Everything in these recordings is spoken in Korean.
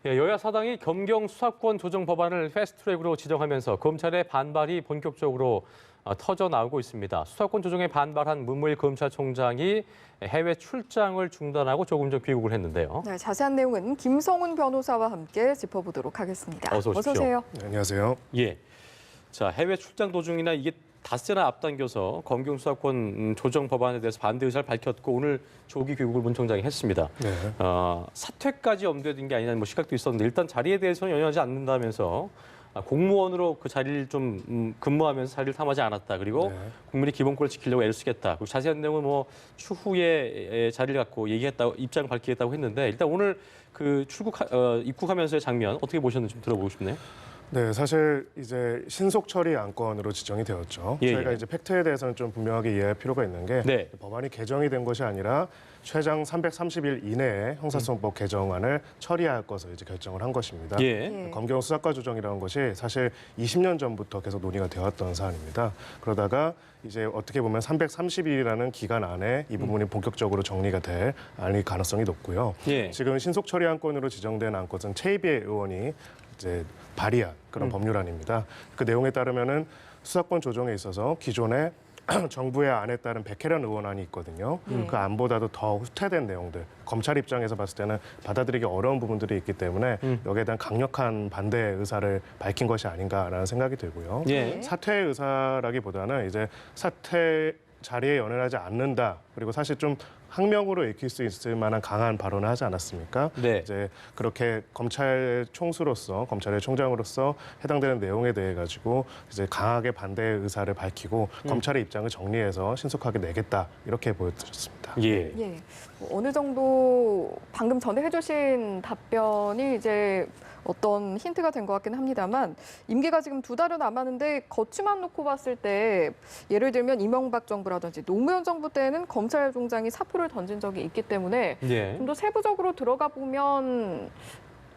예, 여야 사당이 검경 수사권 조정 법안을 패스트트랙으로 지정하면서 검찰의 반발이 본격적으로 터져 나오고 있습니다. 수사권 조정에 반발한 문무일 검찰총장이 해외 출장을 중단하고 조금 전 귀국을 했는데요. 네, 자세한 내용은 김성훈 변호사와 함께 짚어보도록 하겠습니다. 어서 오십시오. 오세요. 네, 안녕하세요. 예, 자 해외 출장 도중이나 이게 닷새나 앞당겨서 검경 수사권 조정 법안에 대해서 반대 의사를 밝혔고 오늘 조기 귀국을 문 총장이 했습니다. 네. 사퇴까지 염두에 둔 게 아니냐는 시각도 있었는데 일단 자리에 대해서는 연연하지 않는다면서 공무원으로 그 자리를 좀 근무하면서 자리를 탐하지 않았다. 그리고 네. 국민의 기본권을 지키려고 애를 쓰겠다. 그리고 자세한 내용은 뭐 추후에 자리를 갖고 얘기했다고 입장을 밝히겠다고 했는데 일단 오늘 그 입국하면서의 장면 어떻게 보셨는지 좀 들어보고 싶네요. 네, 사실 이제 신속 처리 안건으로 지정이 되었죠. 예, 저희가 예. 이제 팩트에 대해서는 좀 분명하게 이해할 필요가 있는 게 네. 법안이 개정이 된 것이 아니라 최장 330일 이내에 형사소송법 개정안을 처리할 것을 이제 결정을 한 것입니다. 예. 검경 수사권 조정이라는 것이 사실 20년 전부터 계속 논의가 되었던 사안입니다. 그러다가 이제 어떻게 보면 330일이라는 기간 안에 이 부분이 본격적으로 정리가 될 가능성이 높고요. 예. 지금 신속 처리 안건으로 지정된 안건은 최이배 의원이 이제 발의한 그런 법률안입니다. 그 내용에 따르면은 수사권 조정에 있어서 기존에 정부의 안에 따른 백혜련 의원안이 있거든요. 그 안보다도 더 후퇴된 내용들, 검찰 입장에서 봤을 때는 받아들이기 어려운 부분들이 있기 때문에 여기에 대한 강력한 반대 의사를 밝힌 것이 아닌가라는 생각이 들고요. 예. 사퇴 의사라기보다는 이제 사퇴 자리에 연연하지 않는다. 그리고 사실 좀 항명으로 읽힐 수 있을 만한 강한 발언을 하지 않았습니까? 네. 이제 그렇게 검찰 총수로서 검찰의 총장으로서 해당되는 내용에 대해 가지고 이제 강하게 반대 의사를 밝히고 검찰의 입장을 정리해서 신속하게 내겠다 이렇게 보여드렸습니다. 예. 예, 어느 정도 방금 전에 해주신 답변이 이제 어떤 힌트가 된 것 같긴 합니다만 임기가 지금 2달여 남았는데 거치만 놓고 봤을 때 예를 들면 이명박 정부라든지 노무현 정부 때는 검찰총장이 사표를 던진 적이 있기 때문에 예. 좀 더 세부적으로 들어가 보면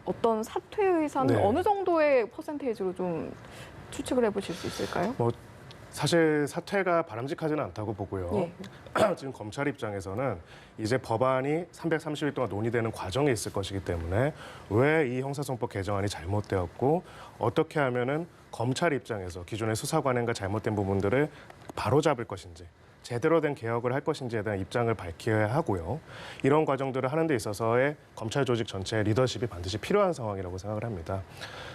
어떤 사퇴 의사는 네. 어느 정도의 퍼센테이지로 좀 추측을 해보실 수 있을까요? 사실 사퇴가 바람직하지는 않다고 보고요. 예. 지금 검찰 입장에서는 이제 법안이 330일 동안 논의되는 과정에 있을 것이기 때문에 왜 이 형사소송법 개정안이 잘못되었고 어떻게 하면은 검찰 입장에서 기존의 수사 관행과 잘못된 부분들을 바로잡을 것인지 제대로 된 개혁을 할 것인지에 대한 입장을 밝혀야 하고요. 이런 과정들을 하는 데 있어서의 검찰 조직 전체의 리더십이 반드시 필요한 상황이라고 생각을 합니다.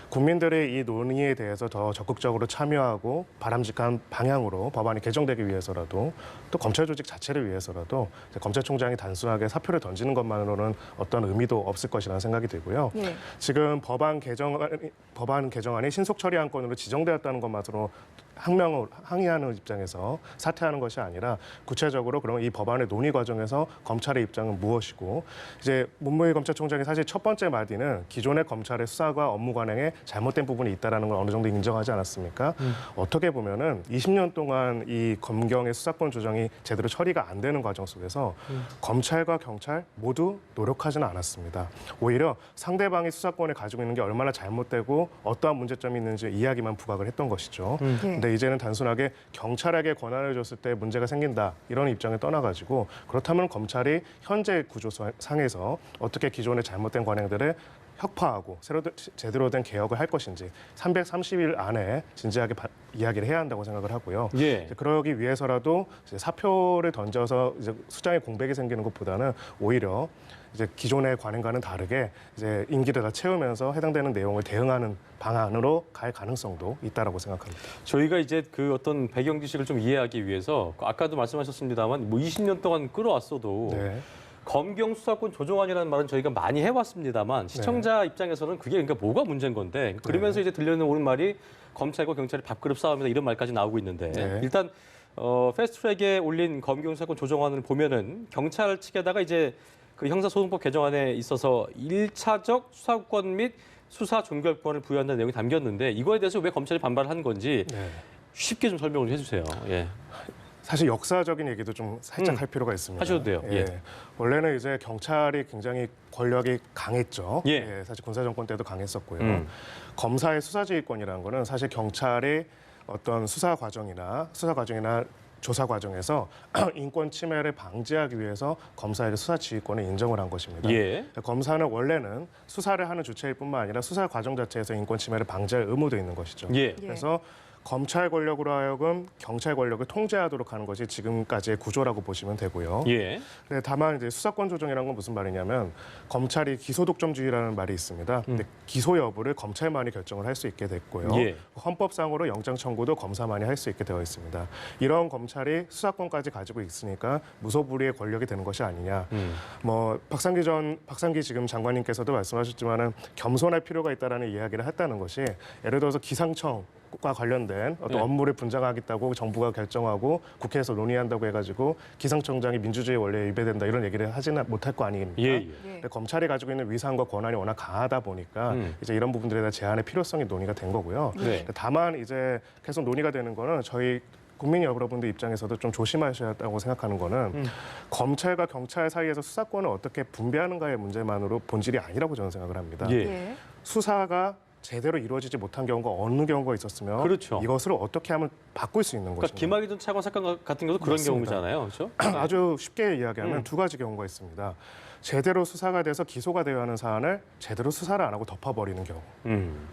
국민들의 이 논의에 대해서 더 적극적으로 참여하고 바람직한 방향으로 법안이 개정되기 위해서라도 또 검찰 조직 자체를 위해서라도 검찰총장이 단순하게 사표를 던지는 것만으로는 어떤 의미도 없을 것이라는 생각이 들고요. 예. 지금 법안 개정안이 신속 처리 안건으로 지정되었다는 것만으로 항의하는 입장에서 사퇴하는 것이 아니라 구체적으로 그럼 이 법안의 논의 과정에서 검찰의 입장은 무엇이고 이제 문무일 검찰총장이 사실 첫 번째 마디는 기존의 검찰의 수사과 업무 관행에 잘못된 부분이 있다라는 걸 어느 정도 인정하지 않았습니까? 어떻게 보면은 20년 동안 이 검경의 수사권 조정이 제대로 처리가 안 되는 과정 속에서 검찰과 경찰 모두 노력하지는 않았습니다. 오히려 상대방이 수사권을 가지고 있는 게 얼마나 잘못되고 어떠한 문제점이 있는지 이야기만 부각을 했던 것이죠. 근데 이제는 단순하게 경찰에게 권한을 줬을 때 문제가 생긴다 이런 입장을 떠나가지고 그렇다면 검찰이 현재 구조상에서 어떻게 기존의 잘못된 관행들을 혁파하고 제대로 된 개혁을 할 것인지 330일 안에 진지하게 이야기를 해야 한다고 생각을 하고요. 예. 그러기 위해서라도 이제 사표를 던져서 이제 수장의 공백이 생기는 것보다는 오히려 이제 기존의 관행과는 다르게 이제 임기를 다 채우면서 해당되는 내용을 대응하는 방안으로 갈 가능성도 있다라고 생각합니다. 저희가 이제 그 어떤 배경 지식을 좀 이해하기 위해서 아까도 말씀하셨습니다만 뭐 20년 동안 끌어왔어도 네. 검경 수사권 조정안이라는 말은 저희가 많이 해왔습니다만 시청자 입장에서는 그게 그러니까 뭐가 문제인 건데 그러면서 이제 들려오는 말이 검찰과 경찰이 밥그릇 싸움이다 이런 말까지 나오고 있는데 일단 패스트트랙에 올린 검경 수사권 조정안을 보면은 경찰 측에다가 이제 그 형사소송법 개정안에 있어서 1차적 수사권 및 수사 종결권을 부여한다는 내용이 담겼는데 이거에 대해서 왜 검찰이 반발한 건지 쉽게 좀 설명을 해주세요. 예. 사실 역사적인 얘기도 좀 살짝 할 필요가 있습니다. 하셔도 돼요. 예. 원래는 이제 경찰이 굉장히 권력이 강했죠. 예. 사실 군사정권 때도 강했었고요. 검사의 수사지휘권이라는 거는 사실 경찰이 어떤 수사 과정이나 조사 과정에서 인권 침해를 방지하기 위해서 검사에게 수사 지휘권을 인정을 한 것입니다. 예. 검사는 원래는 수사를 하는 주체일 뿐만 아니라 수사 과정 자체에서 인권 침해를 방지할 의무도 있는 것이죠. 예. 그래서 검찰 권력으로 하여금 경찰 권력을 통제하도록 하는 것이 지금까지의 구조라고 보시면 되고요. 예. 네, 다만 이제 수사권 조정이라는 건 무슨 말이냐면 검찰이 기소 독점주의라는 말이 있습니다. 근데 기소 여부를 검찰만이 결정을 할 수 있게 됐고요. 예. 헌법상으로 영장 청구도 검사만이 할 수 있게 되어 있습니다. 이런 검찰이 수사권까지 가지고 있으니까 무소불위의 권력이 되는 것이 아니냐. 뭐 박상기 지금 장관님께서도 말씀하셨지만은 겸손할 필요가 있다라는 이야기를 했다는 것이 예를 들어서 기상청과 관련된 어떤 네. 업무를 분장하겠다고 정부가 결정하고 국회에서 논의한다고 해가지고 기상청장이 민주주의 원리에 위배된다 이런 얘기를 하지는 못할 거 아닙니까? 예. 예. 근데 검찰이 가지고 있는 위상과 권한이 워낙 강하다 보니까 이제 이런 부분들에 대한 제한의 필요성이 논의가 된 거고요. 네. 다만 이제 계속 논의가 되는 거는 저희 국민 여러분들 입장에서도 좀 조심하셔야 한다고 생각하는 거는 검찰과 경찰 사이에서 수사권을 어떻게 분배하는가의 문제만으로 본질이 아니라고 저는 생각을 합니다. 예. 예. 수사가 제대로 이루어지지 못한 경우가 어느 경우가 있었으면 그렇죠. 이것을 어떻게 하면 바꿀 수 있는 그러니까 것인가. 김학의 전 차관 사건 같은 경우도 그런 맞습니다. 경우잖아요. 그렇죠? 아주 쉽게 이야기하면 두 가지 경우가 있습니다. 제대로 수사가 돼서 기소가 되어야 하는 사안을 제대로 수사를 안 하고 덮어버리는 경우.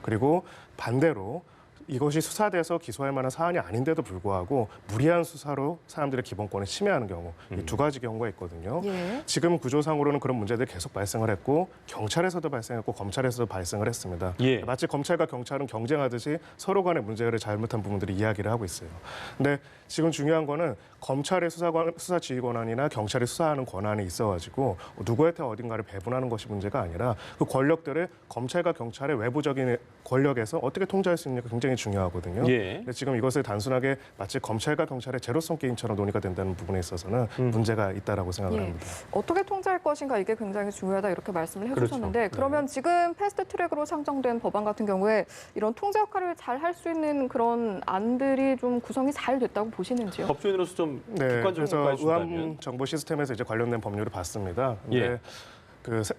그리고 반대로 이것이 수사돼서 기소할 만한 사안이 아닌데도 불구하고 무리한 수사로 사람들의 기본권을 침해하는 경우. 이 두 가지 경우가 있거든요. 예. 지금 구조상으로는 그런 문제들이 계속 발생을 했고 경찰에서도 발생했고 검찰에서도 발생을 했습니다. 예. 마치 검찰과 경찰은 경쟁하듯이 서로 간의 문제를 잘못한 부분들이 이야기를 하고 있어요. 근데 지금 중요한 거는 검찰의 수사 지휘 권한이나 경찰이 수사하는 권한이 있어가지고 누구한테 어딘가를 배분하는 것이 문제가 아니라 그 권력들을 검찰과 경찰의 외부적인 권력에서 어떻게 통제할 수 있느냐가 굉장히 중요하거든요. 예. 근데 지금 이것을 단순하게 마치 검찰과 경찰의 제로섬 게임처럼 논의가 된다는 부분에 있어서는 문제가 있다라고 생각을 예. 합니다. 어떻게 통제할 것인가 이게 굉장히 중요하다 이렇게 말씀을 해주셨는데 그렇죠. 그러면 지금 패스트트랙으로 상정된 법안 같은 경우에 이런 통제 역할을 잘 할 수 있는 그런 안들이 좀 구성이 잘 됐다고 보시는지요? 법조인으로서 좀 네, 객관적인 그래서 평가해 의학 준다면. 정보 시스템에서 이제 관련된 법률을 봤습니다. 근데 예.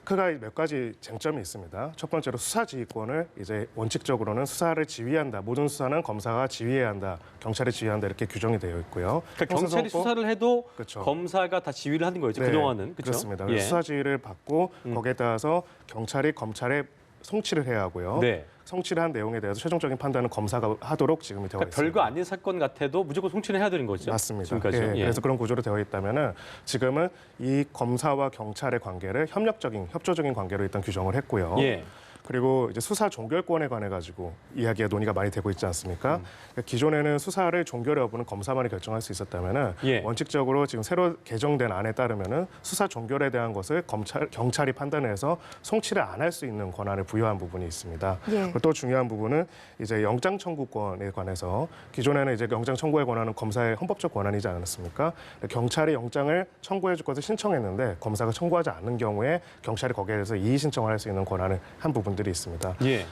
크가 몇 가지 쟁점이 있습니다. 첫 번째로 수사 지휘권을 이제 원칙적으로는 수사를 지휘한다. 모든 수사는 검사가 지휘해야 한다. 경찰이 지휘한다. 이렇게 규정이 되어 있고요. 그러니까 경찰이 형사소송법, 수사를 해도 그렇죠. 검사가 다 지휘를 하는 거죠. 네, 그동안은. 그렇죠? 그렇습니다. 예. 수사 지휘를 받고 거기에 따라서 경찰이 검찰에 송치를 해야 하고요. 네. 송치를 한 내용에 대해서 최종적인 판단은 검사가 하도록 지금이 되어 그러니까 있습니다. 별거 아닌 사건 같아도 무조건 송치를 해야 되는 거죠. 맞습니다. 지금까지. 예, 그래서 그런 구조로 되어 있다면은 지금은 이 검사와 경찰의 관계를 협조적인 관계로 일단 규정을 했고요. 예. 그리고 이제 수사 종결권에 관해 가지고 이야기가 논의가 많이 되고 있지 않습니까? 그러니까 기존에는 수사를 종결 여부는 검사만이 결정할 수 있었다면은 예. 원칙적으로 지금 새로 개정된 안에 따르면은 수사 종결에 대한 것을 경찰이 판단해서 송치를 안 할 수 있는 권한을 부여한 부분이 있습니다. 예. 그리고 또 중요한 부분은 이제 영장 청구권에 관해서 기존에는 이제 영장 청구의 권한은 검사의 헌법적 권한이지 않았습니까? 경찰이 영장을 청구해 줄 것을 신청했는데 검사가 청구하지 않는 경우에 경찰이 거기에 대해서 이의 신청을 할 수 있는 권한을 한 부분들이 있습니다. 예.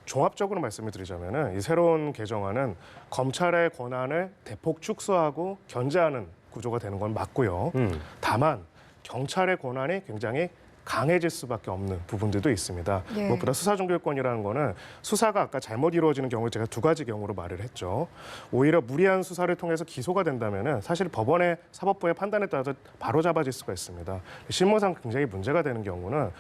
종합적으로 말씀을 드리자면은 이 새로운 개정안은 검찰의 권한을 대폭 축소하고 견제하는 구조가 되는 건 맞고요. 다만 경찰의 권한이 굉장히 강해질 수밖에 없는 부분들도 있습니다. 예. 무엇보다 수사종결권이라는 거는 수사가 아까 잘못 이루어지는 경우 제가 두 가지 경우로 말을 했죠. 오히려 무리한 수사를 통해서 기소가 된다면은 사실 법원의 사법부의 판단에 따라서 바로 잡아질 수가 있습니다. 실무상 굉장히 문제가 되는 경우는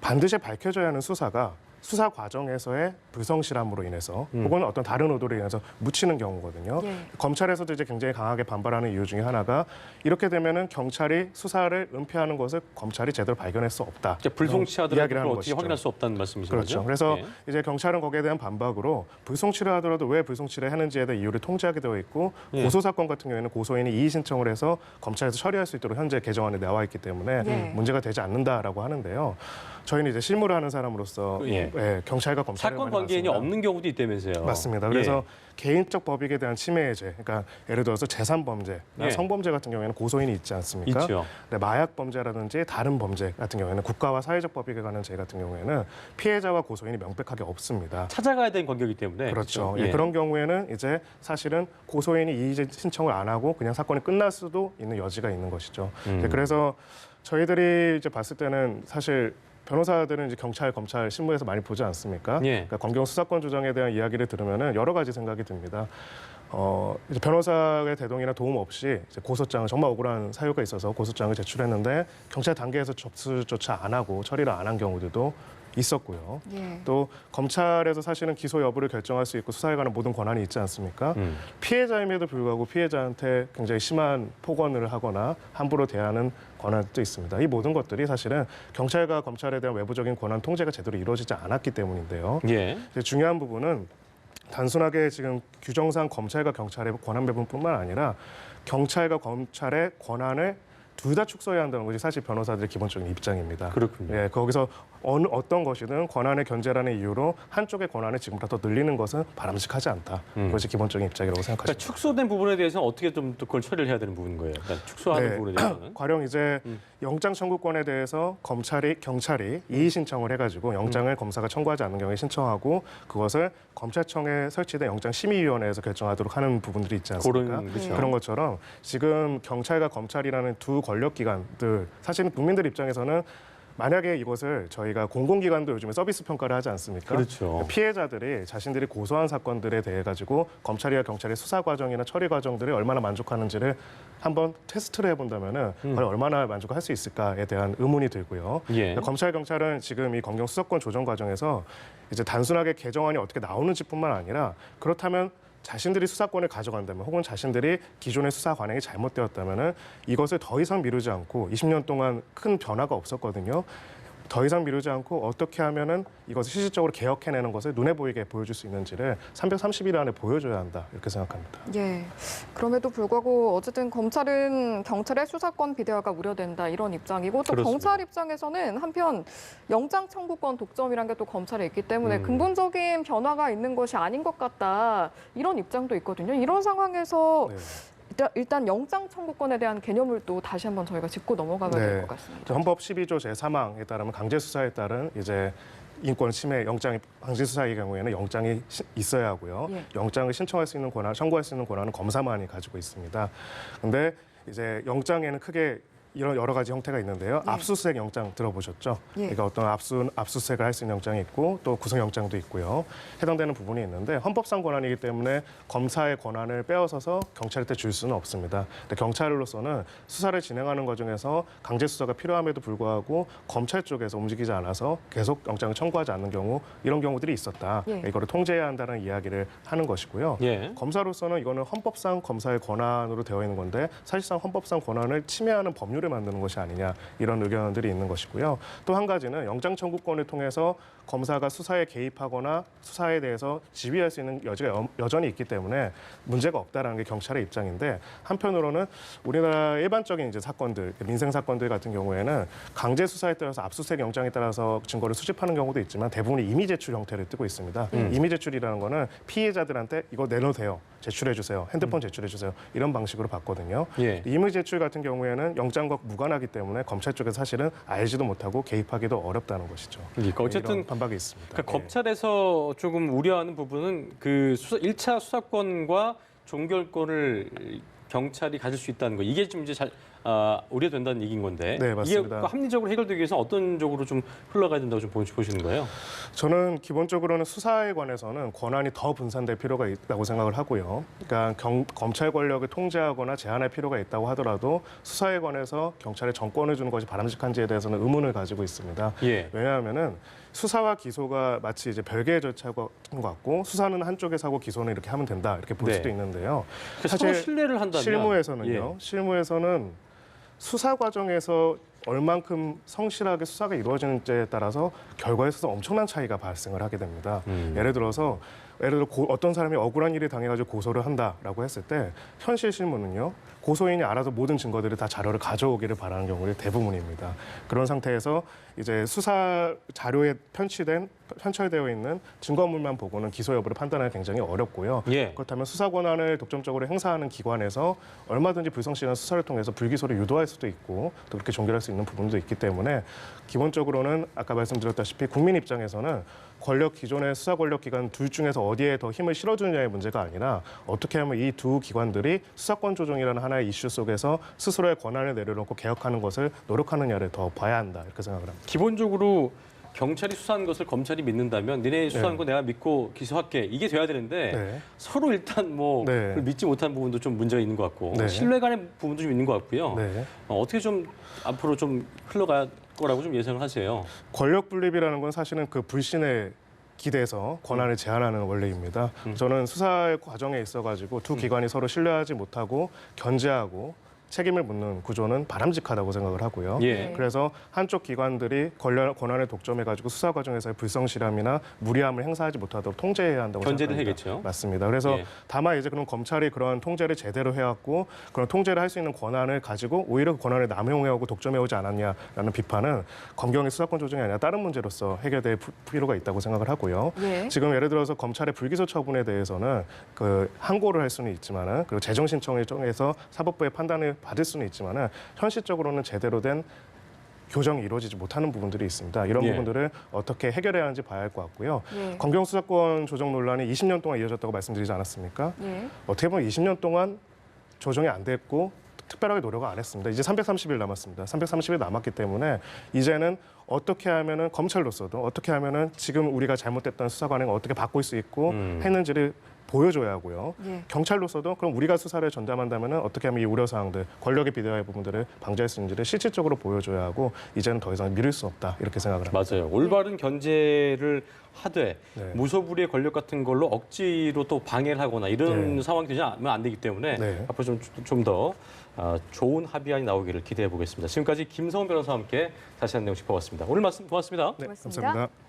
반드시 밝혀져야 하는 수사가 수사 과정에서의 불성실함으로 인해서 혹은 어떤 다른 의도로 인해서 묻히는 경우거든요. 예. 검찰에서도 이제 굉장히 강하게 반발하는 이유 중에 하나가 이렇게 되면은 경찰이 수사를 은폐하는 것을 검찰이 제대로 발견할 수 없다. 이제 불송치하더라도 이야기를 하는 그걸 어떻게 것이죠. 확인할 수 없다는 말씀이신 그렇죠. 거죠? 그래서 예. 이제 경찰은 거기에 대한 반박으로 불송치를 하더라도 왜 불송치를 했는지에 대한 이유를 통지하게 되어 있고 예. 고소 사건 같은 경우에는 고소인이 이의 신청을 해서 검찰에서 처리할 수 있도록 현재 개정안에 나와 있기 때문에 예. 문제가 되지 않는다라고 하는데요. 저희는 이제 실무를 하는 사람으로서 예. 경찰과 검찰에 사건 관해 관계인이 맞습니다. 없는 경우도 있다면서요. 맞습니다. 그래서 개인적 법익에 대한 침해의 죄, 그러니까 예를 들어서 재산 범죄, 예. 성범죄 같은 경우에는 고소인이 있지 않습니까? 있죠. 근데 마약 범죄라든지 다른 범죄 같은 경우에는 국가와 사회적 법익에 관한 죄 같은 경우에는 피해자와 고소인이 명백하게 없습니다. 찾아가야 되는 관계이기 때문에. 그렇죠. 예. 예, 그런 경우에는 이제 사실은 고소인이 이의 신청을 안 하고 그냥 사건이 끝날 수도 있는 여지가 있는 것이죠. 이제 그래서 저희들이 이제 봤을 때는 사실 변호사들은 이제 경찰, 검찰 신문에서 많이 보지 않습니까? 예. 그러니까 검경 수사권 조정에 대한 이야기를 들으면은 여러 가지 생각이 듭니다. 이제 변호사의 대동이나 도움 없이 이제 고소장을 정말 억울한 사유가 있어서 고소장을 제출했는데 경찰 단계에서 접수조차 안 하고 처리를 안 한 경우들도 있었고요. 예. 또 검찰에서 사실은 기소 여부를 결정할 수 있고 수사에 관한 모든 권한이 있지 않습니까? 피해자임에도 불구하고 피해자한테 굉장히 심한 폭언을 하거나 함부로 대하는 권한도 있습니다. 이 모든 것들이 사실은 경찰과 검찰에 대한 외부적인 권한 통제가 제대로 이루어지지 않았기 때문인데요. 예. 이제 중요한 부분은 단순하게 지금 규정상 검찰과 경찰의 권한 배분뿐만 아니라 경찰과 검찰의 권한을 둘 다 축소해야 한다는 것이 사실 변호사들의 기본적인 입장입니다. 그렇군요. 예, 거기서 어떤 것이든 권한의 견제라는 이유로 한쪽의 권한을 지금보다 더 늘리는 것은 바람직하지 않다. 그것이 기본적인 입장이라고 그러니까 생각하십니다. 축소된 부분에 대해서는 어떻게 좀 또 그걸 처리를 해야 되는 부분인 거예요? 그러니까 축소하는 네. 부분에 대해서는. 가령 이제 영장 청구권에 대해서 경찰이 이의 신청을 해가지고 영장을 검사가 청구하지 않는 경우에 신청하고 그것을 검찰청에 설치된 영장심의위원회에서 결정하도록 하는 부분들이 있지 않습니까? 그렇죠. 그런 것처럼 지금 경찰과 검찰이라는 두 권력기관들 사실은 국민들 입장에서는 만약에 이것을 저희가 공공기관도 요즘에 서비스 평가를 하지 않습니까? 그렇죠. 피해자들이 자신들이 고소한 사건들에 대해 가지고 검찰이나 경찰의 수사 과정이나 처리 과정들이 얼마나 만족하는지를 한번 테스트를 해본다면은 과연 얼마나 만족할 수 있을까에 대한 의문이 들고요. 예. 검찰 경찰은 지금 이 검경 수사권 조정 과정에서 이제 단순하게 개정안이 어떻게 나오는지뿐만 아니라 그렇다면 자신들이 수사권을 가져간다면 혹은 자신들이 기존의 수사 관행이 잘못되었다면 이것을 더 이상 미루지 않고 20년 동안 큰 변화가 없었거든요. 더 이상 미루지 않고 어떻게 하면은 이것을 실질적으로 개혁해내는 것을 눈에 보이게 보여줄 수 있는지를 330일 안에 보여줘야 한다 이렇게 생각합니다. 예. 그럼에도 불구하고 어쨌든 검찰은 경찰의 수사권 비대화가 우려된다 이런 입장이고 또 그렇습니다. 경찰 입장에서는 한편 영장 청구권 독점이라는 게 또 검찰에 있기 때문에 근본적인 변화가 있는 것이 아닌 것 같다 이런 입장도 있거든요. 이런 상황에서 네. 일단 영장 청구권에 대한 개념을 또 다시 한번 저희가 짚고 넘어가야 될 네. 것 같습니다. 헌법 12조 제3항에 따르면 강제 수사에 따른 이제 인권 침해 영장이 강제 수사의 경우에는 영장이 있어야 하고요. 예. 영장을 신청할 수 있는 권한, 청구할 수 있는 권한은 검사만이 가지고 있습니다. 근데 이제 영장에는 크게 이런 여러 가지 형태가 있는데요. 예. 압수수색 영장 들어보셨죠? 예. 그러니까 어떤 압수수색을 할 수 있는 영장이 있고 또 구속영장도 있고요. 해당되는 부분이 있는데 헌법상 권한이기 때문에 검사의 권한을 빼앗아서 경찰한테 줄 수는 없습니다. 근데 경찰로서는 수사를 진행하는 과정에서 강제 수사가 필요함에도 불구하고 검찰 쪽에서 움직이지 않아서 계속 영장을 청구하지 않는 경우 이런 경우들이 있었다. 예. 이거를 통제해야 한다는 이야기를 하는 것이고요. 예. 검사로서는 이거는 헌법상 검사의 권한으로 되어 있는 건데 사실상 헌법상 권한을 침해하는 법률을 만드는 것이 아니냐 이런 의견들이 있는 것이고요. 또 한 가지는 영장 청구권을 통해서 검사가 수사에 개입하거나 수사에 대해서 지휘할 수 있는 여지가 여전히 있기 때문에 문제가 없다라는 게 경찰의 입장인데 한편으로는 우리나라 일반적인 이제 사건들, 민생 사건들 같은 경우에는 강제 수사에 따라서 압수수색 영장에 따라서 증거를 수집하는 경우도 있지만 대부분이 임의 제출 형태를 띠고 있습니다. 임의 제출이라는 거는 피해자들한테 이거 내놓으세요. 제출해 주세요. 핸드폰 제출해 주세요. 이런 방식으로 받거든요. 예. 임의 제출 같은 경우에는 영장과 무관하기 때문에 검찰 쪽에서 사실은 알지도 못하고 개입하기도 어렵다는 것이죠. 그러니까 어쨌든 이런 반박이 있습니다. 그러니까 예. 검찰에서 조금 우려하는 부분은 그 1차 수사권과 종결권을 경찰이 가질 수 있다는 거. 이게 좀 이제 우려된다는 얘기인 건데. 네, 맞습니다. 이게 합리적으로 해결되기 위해서 어떤 쪽으로 좀 흘러가야 된다고 좀 보시는 거예요? 저는 기본적으로는 수사에 관해서는 권한이 더 분산될 필요가 있다고 생각을 하고요. 그러니까 검찰 권력을 통제하거나 제한할 필요가 있다고 하더라도 수사에 관해서 경찰에 정권을 주는 것이 바람직한지에 대해서는 의문을 가지고 있습니다. 예. 왜냐하면은 수사와 기소가 마치 이제 별개의 절차인 것 같고 수사는 한쪽에서 하고 기소는 이렇게 하면 된다 이렇게 볼 네. 수도 있는데요. 서로 신뢰를 한다면 실무에서는요. 예. 실무에서는 수사 과정에서 얼만큼 성실하게 수사가 이루어지는지에 따라서 결과에 있어서 엄청난 차이가 발생을 하게 됩니다. 예를 들어 어떤 사람이 억울한 일을 당해가지고 고소를 한다라고 했을 때 현실 실무는요. 고소인이 알아서 모든 증거들을 다 자료를 가져오기를 바라는 경우가 대부분입니다. 그런 상태에서 이제 수사 자료에 편철되어 있는 증거물만 보고는 기소 여부를 판단하기 굉장히 어렵고요. 예. 그렇다면 수사 권한을 독점적으로 행사하는 기관에서 얼마든지 불성실한 수사를 통해서 불기소를 유도할 수도 있고 또 그렇게 종결할 수 있는 부분도 있기 때문에 기본적으로는 아까 말씀드렸다시피 국민 입장에서는 기존의 수사 권력 기관 둘 중에서 어디에 더 힘을 실어주느냐의 문제가 아니라 어떻게 하면 이 두 기관들이 수사권 조정이라는 하나의 하나의 이슈 속에서 스스로의 권한을 내려놓고 개혁하는 것을 노력하느냐를 더 봐야 한다 이렇게 생각을 합니다. 기본적으로 경찰이 수사한 것을 검찰이 믿는다면 니네 수사한 거 내가 믿고 기소할게 이게 돼야 되는데 네. 서로 일단 뭐 네. 그걸 믿지 못한 부분도 좀 문제가 있는 것 같고 네. 신뢰 간의 부분도 좀 있는 것 같고요. 네. 어떻게 좀 앞으로 좀 흘러갈 거라고 좀 예상을 하세요. 권력 분립이라는 건 사실은 그 불신에 기대서 권한을 제한하는 원리입니다. 저는 수사의 과정에 있어가지고 두 기관이 서로 신뢰하지 못하고 견제하고 책임을 묻는 구조는 바람직하다고 생각을 하고요. 예. 그래서 한쪽 기관들이 권한을 독점해가지고 수사 과정에서의 불성실함이나 무리함을 행사하지 못하도록 통제해야 한다고 견제를 생각합니다. 해야겠죠. 맞습니다. 그래서 예. 다만 이제 그럼 검찰이 그런 통제를 제대로 해왔고 그런 통제를 할 수 있는 권한을 가지고 오히려 그 권한을 남용해오고 독점해오지 않았냐라는 비판은 검경의 수사권 조정이 아니라 다른 문제로서 해결될 필요가 있다고 생각을 하고요. 예. 지금 예를 들어서 검찰의 불기소 처분에 대해서는 그 항고를 할 수는 있지만은 그리고 재정 신청을 통해서 사법부의 판단을 받을 수는 있지만은 현실적으로는 제대로 된 교정이 이루어지지 못하는 부분들이 있습니다. 이런 예. 부분들을 어떻게 해결해야 하는지 봐야 할 것 같고요. 예. 검경 수사권 조정 논란이 20년 동안 이어졌다고 말씀드리지 않았습니까? 예. 어떻게 보면 20년 동안 조정이 안 됐고 특별하게 노력을 안 했습니다. 이제 330일 남았습니다. 330일 남았기 때문에 이제는 어떻게 하면은 검찰로서도 어떻게 하면은 지금 우리가 잘못됐던 수사 관행을 어떻게 바꿀 수 있고 했는지를 보여줘야 하고요. 예. 경찰로서도 그럼 우리가 수사를 전담한다면 어떻게 하면 이 우려사항들, 권력의 비대화의 부분들을 방지할 수 있는지를 실질적으로 보여줘야 하고 이제는 더 이상 미룰 수 없다 이렇게 생각을 합니다. 맞아요. 올바른 견제를 하되 네. 무소불위의 권력 같은 걸로 억지로 또 방해를 하거나 이런 네. 상황이 되지 않으면 안 되기 때문에 네. 앞으로 좀 더 좋은 합의안이 나오기를 기대해 보겠습니다. 지금까지 김성훈 변호사와 함께 다시 한 내용 짚어봤습니다. 오늘 말씀 고맙습니다. 네, 고맙습니다. 감사합니다.